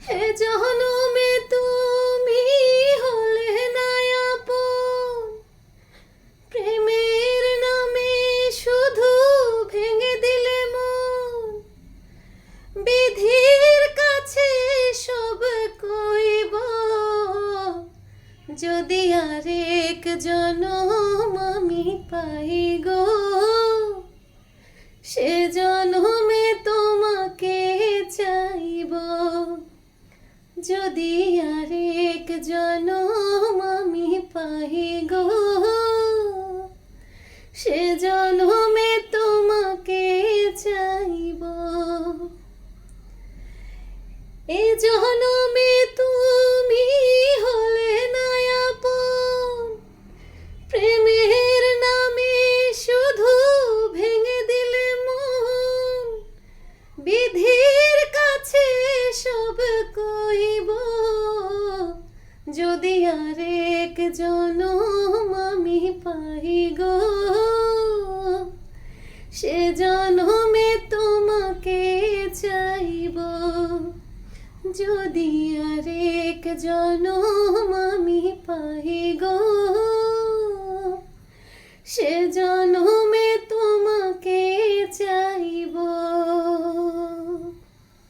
এ জনমে তুমি হলে না আপন, প্রেমের নামে শুধু ভেঙে দিলে মন। বিধির কাছে সব কইব, যদি আরেক জনম আমি পাই গো, সে জনমে তোমাকে চাইব। যদি আরেক জনম আমি পাই গো, সে জনমে তোমাকে চাইব। এ জনমে তুমি হলে না আপন, প্রেমের নামে শুধু ভেঙে দিলে মন। বিধির কাছে সব কইব, যদি আরেক জনম আমি পাই গো, সে জনমে তোমাকে চাইব। যদি আরেক জনম আমি পাই গো, সে জনম